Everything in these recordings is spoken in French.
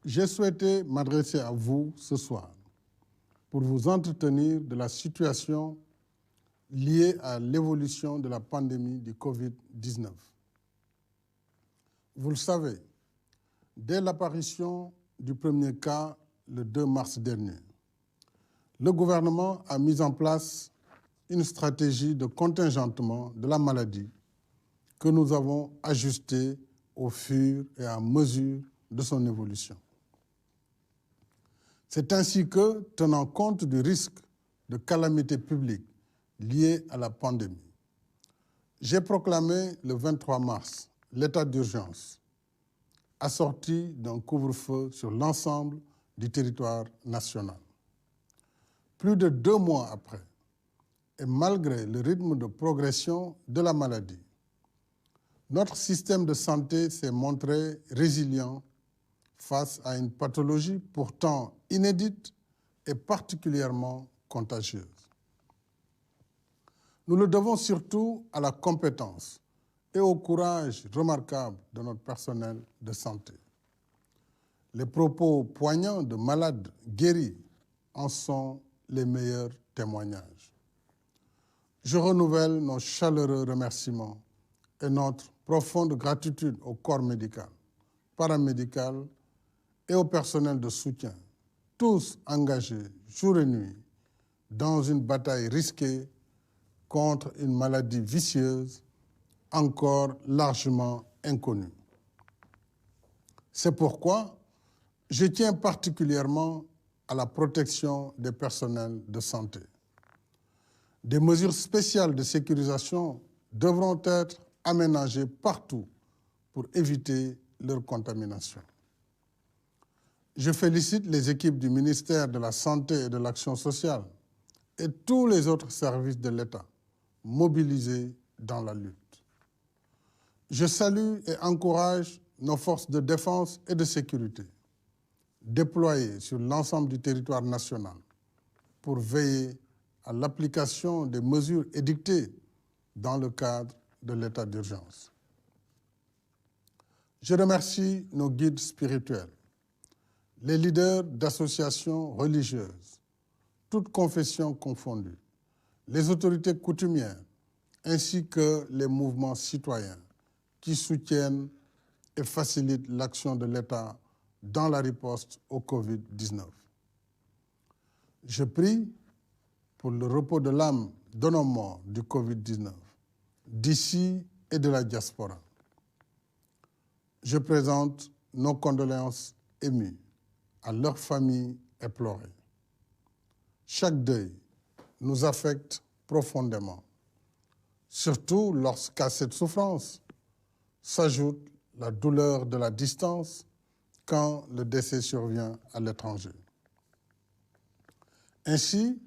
J'ai souhaité m'adresser à vous ce soir pour vous entretenir de la situation liée à l'évolution de la pandémie du Covid-19. Vous le savez, dès l'apparition du premier cas le 2 mars dernier, le gouvernement a mis en place une stratégie de contingentement de la maladie que nous avons ajustée au fur et à mesure de son évolution. C'est ainsi que, tenant compte du risque de calamité publique liée à la pandémie, j'ai proclamé le 23 mars l'état d'urgence, assorti d'un couvre-feu sur l'ensemble du territoire national. Plus de 2 mois après, et malgré le rythme de progression de la maladie, notre système de santé s'est montré résilient face à une pathologie pourtant inédite et particulièrement contagieuse. Nous le devons surtout à la compétence et au courage remarquable de notre personnel de santé. Les propos poignants de malades guéris en sont les meilleurs témoignages. Je renouvelle nos chaleureux remerciements et notre profonde gratitude au corps médical, paramédical et au personnel de soutien, tous engagés jour et nuit dans une bataille risquée contre une maladie vicieuse encore largement inconnue. C'est pourquoi je tiens particulièrement à la protection des personnels de santé. Des mesures spéciales de sécurisation devront être aménagées partout pour éviter leur contamination. Je félicite les équipes du ministère de la Santé et de l'Action sociale et tous les autres services de l'État mobilisés dans la lutte. Je salue et encourage nos forces de défense et de sécurité déployées sur l'ensemble du territoire national pour veiller à l'application des mesures édictées dans le cadre de l'état d'urgence. Je remercie nos guides spirituels, les leaders d'associations religieuses, toutes confessions confondues, les autorités coutumières, ainsi que les mouvements citoyens qui soutiennent et facilitent l'action de l'État dans la riposte au Covid-19. Je prie pour le repos de l'âme de nos morts du Covid-19, d'ici et de la diaspora. Je présente nos condoléances émues à leurs familles éplorées. Chaque deuil nous affecte profondément, surtout lorsqu'à cette souffrance s'ajoute la douleur de la distance quand le décès survient à l'étranger. Ainsi,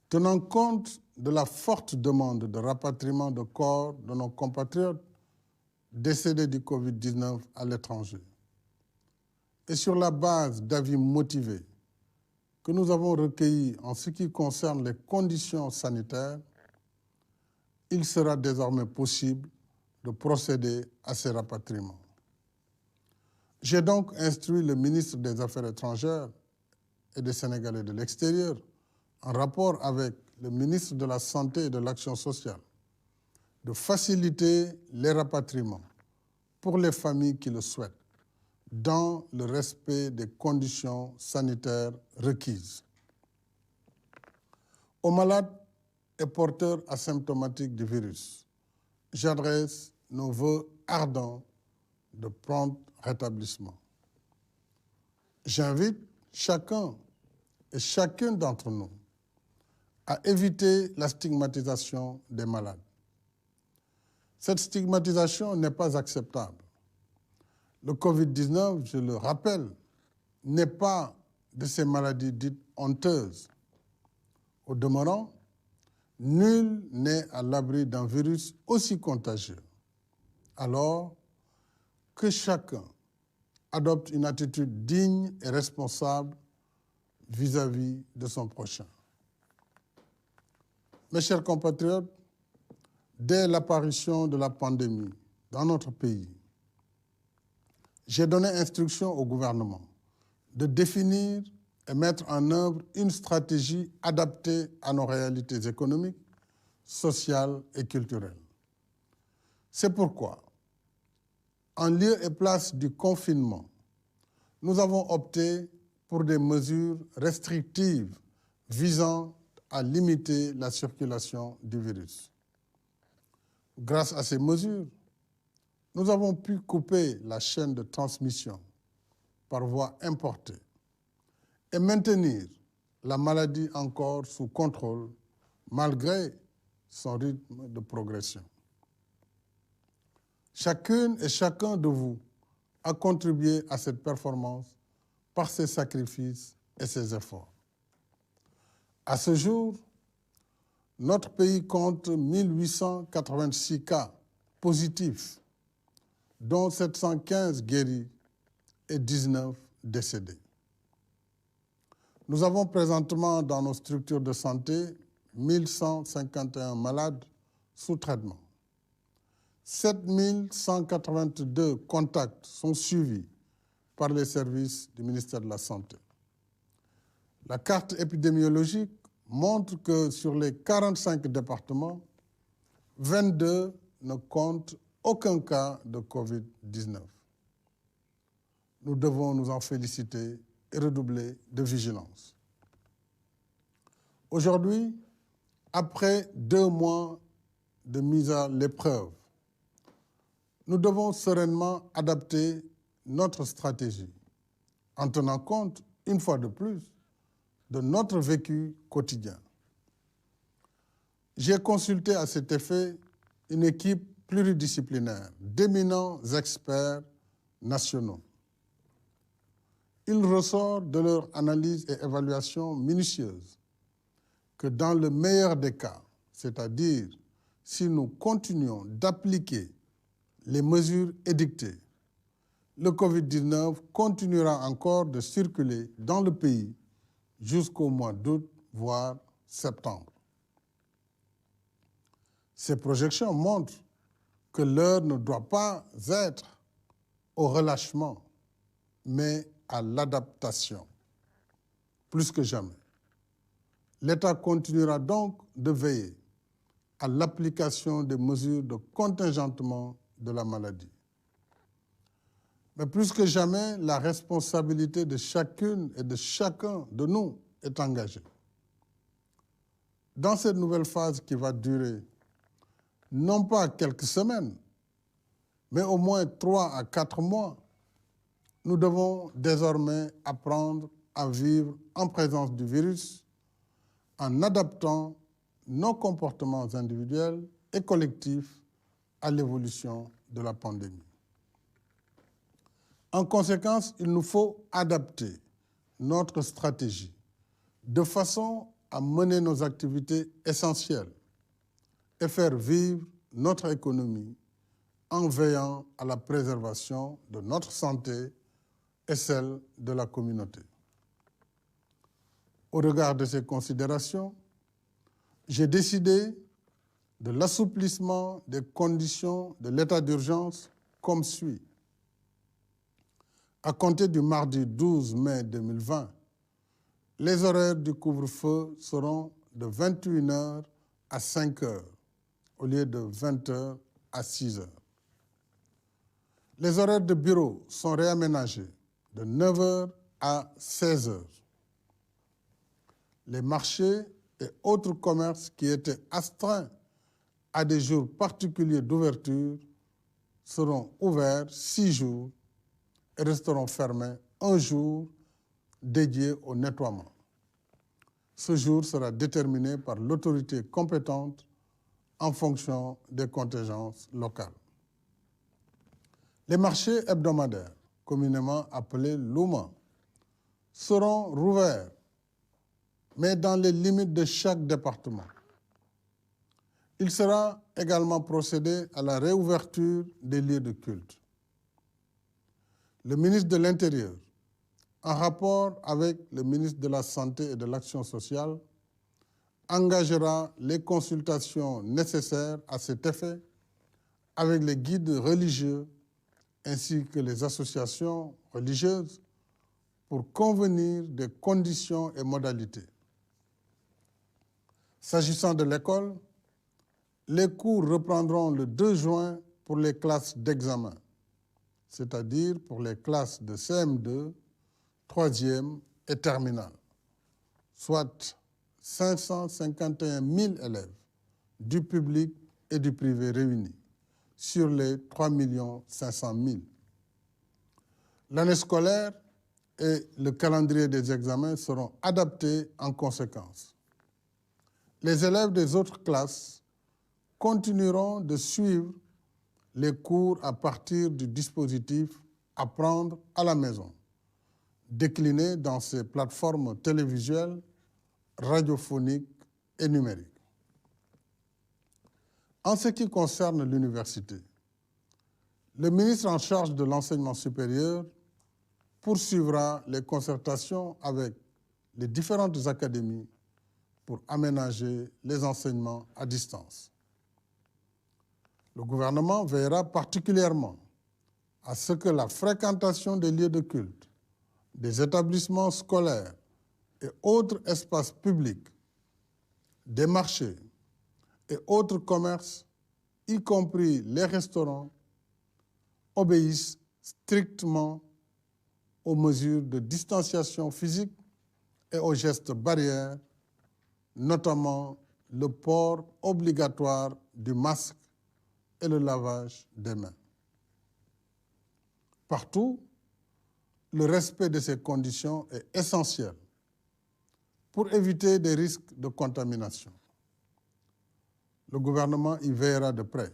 tenant compte de la forte demande de rapatriement de corps de nos compatriotes décédés du Covid-19 à l'étranger, et sur la base d'avis motivés que nous avons recueillis en ce qui concerne les conditions sanitaires, il sera désormais possible de procéder à ces rapatriements. J'ai donc instruit le ministre des Affaires étrangères et des Sénégalais de l'extérieur, en rapport avec le ministre de la Santé et de l'Action sociale, de faciliter les rapatriements pour les familles qui le souhaitent, dans le respect des conditions sanitaires requises. Aux malades et porteurs asymptomatiques du virus, j'adresse nos vœux ardents de prompt rétablissement. J'invite chacun et chacune d'entre nous à éviter la stigmatisation des malades. Cette stigmatisation n'est pas acceptable. Le Covid-19, je le rappelle, n'est pas de ces maladies dites honteuses. Au demeurant, nul n'est à l'abri d'un virus aussi contagieux. Alors que chacun adopte une attitude digne et responsable vis-à-vis de son prochain. Mes chers compatriotes, dès l'apparition de la pandémie dans notre pays, j'ai donné instruction au gouvernement de définir et mettre en œuvre une stratégie adaptée à nos réalités économiques, sociales et culturelles. C'est pourquoi, en lieu et place du confinement, nous avons opté pour des mesures restrictives visant à limiter la circulation du virus. Grâce à ces mesures, nous avons pu couper la chaîne de transmission par voie importée et maintenir la maladie encore sous contrôle malgré son rythme de progression. Chacune et chacun de vous a contribué à cette performance par ses sacrifices et ses efforts. À ce jour, notre pays compte 1886 cas positifs, dont 715 guéris et 19 décédés. Nous avons présentement dans nos structures de santé 1151 malades sous traitement. 7182 contacts sont suivis par les services du ministère de la Santé. La carte épidémiologique montre que sur les 45 départements, 22 ne comptent aucun cas de Covid-19. Nous devons nous en féliciter et redoubler de vigilance. Aujourd'hui, après 2 mois de mise à l'épreuve, nous devons sereinement adapter notre stratégie en tenant compte, une fois de plus, de notre vécu quotidien. J'ai consulté à cet effet une équipe pluridisciplinaire d'éminents experts nationaux. Il ressort de leur analyse et évaluation minutieuse que dans le meilleur des cas, c'est-à-dire si nous continuons d'appliquer les mesures édictées, le Covid-19 continuera encore de circuler dans le pays jusqu'au mois d'août, voire septembre. Ces projections montrent que l'heure ne doit pas être au relâchement, mais à l'adaptation, plus que jamais. L'État continuera donc de veiller à l'application des mesures de contingentement de la maladie. Mais plus que jamais, la responsabilité de chacune et de chacun de nous est engagée. Dans cette nouvelle phase qui va durer non pas quelques semaines, mais au moins 3 à 4 mois, nous devons désormais apprendre à vivre en présence du virus en adaptant nos comportements individuels et collectifs à l'évolution de la pandémie. En conséquence, il nous faut adapter notre stratégie de façon à mener nos activités essentielles et faire vivre notre économie en veillant à la préservation de notre santé et celle de la communauté. Au regard de ces considérations, j'ai décidé de l'assouplissement des conditions de l'état d'urgence comme suit. À compter du mardi 12 mai 2020, les horaires du couvre-feu seront de 21h à 5h au lieu de 20h à 6h. Les horaires de bureau sont réaménagés de 9h à 16h. Les marchés et autres commerces qui étaient astreints à des jours particuliers d'ouverture seront ouverts 6 jours et resteront fermés 1 jour dédié au nettoiement. Ce jour sera déterminé par l'autorité compétente en fonction des contingences locales. Les marchés hebdomadaires, communément appelés Luma, seront rouverts, mais dans les limites de chaque département. Il sera également procédé à la réouverture des lieux de culte. Le ministre de l'Intérieur, en rapport avec le ministre de la Santé et de l'Action sociale, engagera les consultations nécessaires à cet effet avec les guides religieux ainsi que les associations religieuses pour convenir des conditions et modalités. S'agissant de l'école, les cours reprendront le 2 juin pour les classes d'examen, c'est-à-dire pour les classes de CM2, 3e et terminale, soit 551 000 élèves du public et du privé réunis, sur les 3 500 000. L'année scolaire et le calendrier des examens seront adaptés en conséquence. Les élèves des autres classes continueront de suivre les cours à partir du dispositif Apprendre à la maison, décliné dans ces plateformes télévisuelles, radiophoniques et numériques. En ce qui concerne l'université, le ministre en charge de l'enseignement supérieur poursuivra les concertations avec les différentes académies pour aménager les enseignements à distance. Le gouvernement veillera particulièrement à ce que la fréquentation des lieux de culte, des établissements scolaires et autres espaces publics, des marchés et autres commerces, y compris les restaurants, obéissent strictement aux mesures de distanciation physique et aux gestes barrières, notamment le port obligatoire du masque et le lavage des mains. Partout, le respect de ces conditions est essentiel pour éviter des risques de contamination. Le gouvernement y veillera de près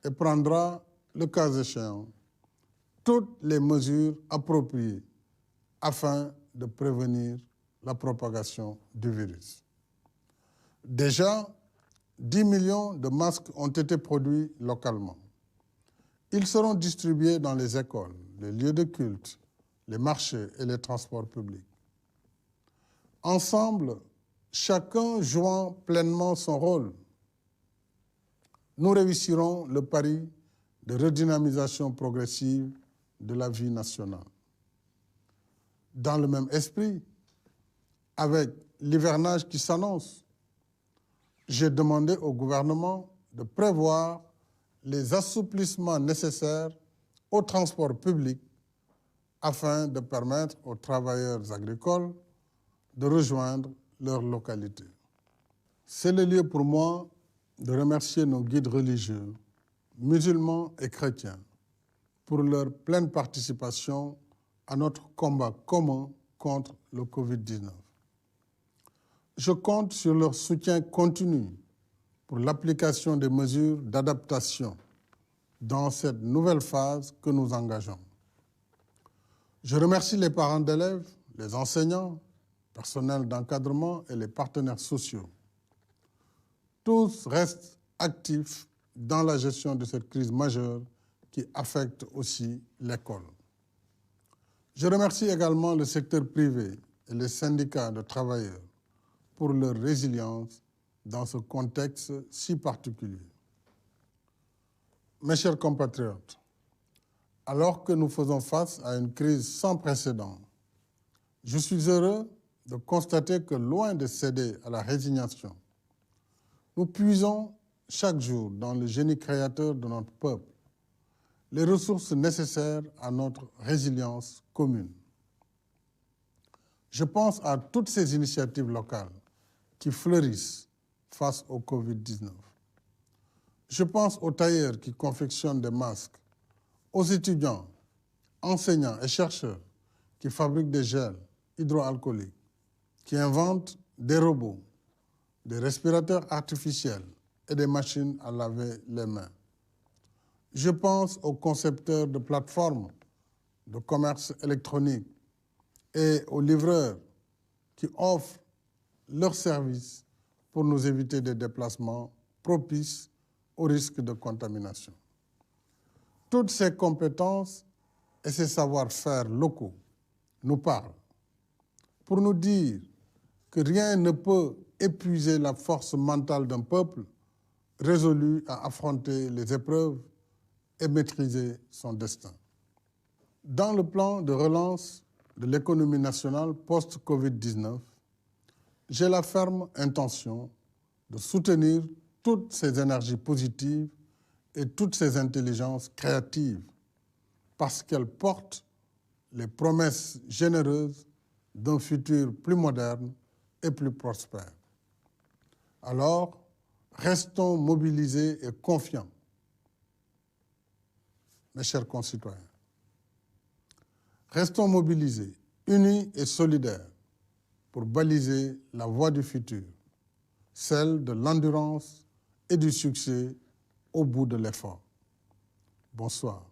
et prendra, le cas échéant, toutes les mesures appropriées afin de prévenir la propagation du virus. Déjà, 10 millions de masques ont été produits localement. Ils seront distribués dans les écoles, les lieux de culte, les marchés et les transports publics. Ensemble, chacun jouant pleinement son rôle, nous réussirons le pari de redynamisation progressive de la vie nationale. Dans le même esprit, avec l'hivernage qui s'annonce, j'ai demandé au gouvernement de prévoir les assouplissements nécessaires au transport public afin de permettre aux travailleurs agricoles de rejoindre leur localité. C'est le lieu pour moi de remercier nos guides religieux, musulmans et chrétiens, pour leur pleine participation à notre combat commun contre le Covid-19. Je compte sur leur soutien continu pour l'application des mesures d'adaptation dans cette nouvelle phase que nous engageons. Je remercie les parents d'élèves, les enseignants, personnel d'encadrement et les partenaires sociaux. Tous restent actifs dans la gestion de cette crise majeure qui affecte aussi l'école. Je remercie également le secteur privé et les syndicats de travailleurs pour leur résilience dans ce contexte si particulier. Mes chers compatriotes, alors que nous faisons face à une crise sans précédent, je suis heureux de constater que, loin de céder à la résignation, nous puisons chaque jour dans le génie créateur de notre peuple les ressources nécessaires à notre résilience commune. Je pense à toutes ces initiatives locales qui fleurissent face au Covid-19. Je pense aux tailleurs qui confectionnent des masques, aux étudiants, enseignants et chercheurs qui fabriquent des gels hydroalcooliques, qui inventent des robots, des respirateurs artificiels et des machines à laver les mains. Je pense aux concepteurs de plateformes de commerce électronique et aux livreurs qui offrent leurs services pour nous éviter des déplacements propices au risque de contamination. Toutes ces compétences et ces savoir-faire locaux nous parlent pour nous dire que rien ne peut épuiser la force mentale d'un peuple résolu à affronter les épreuves et maîtriser son destin. Dans le plan de relance de l'économie nationale post-Covid-19, j'ai la ferme intention de soutenir toutes ces énergies positives et toutes ces intelligences créatives parce qu'elles portent les promesses généreuses d'un futur plus moderne et plus prospère. Alors, restons mobilisés et confiants, mes chers concitoyens. Restons mobilisés, unis et solidaires pour baliser la voie du futur, celle de l'endurance et du succès au bout de l'effort. Bonsoir.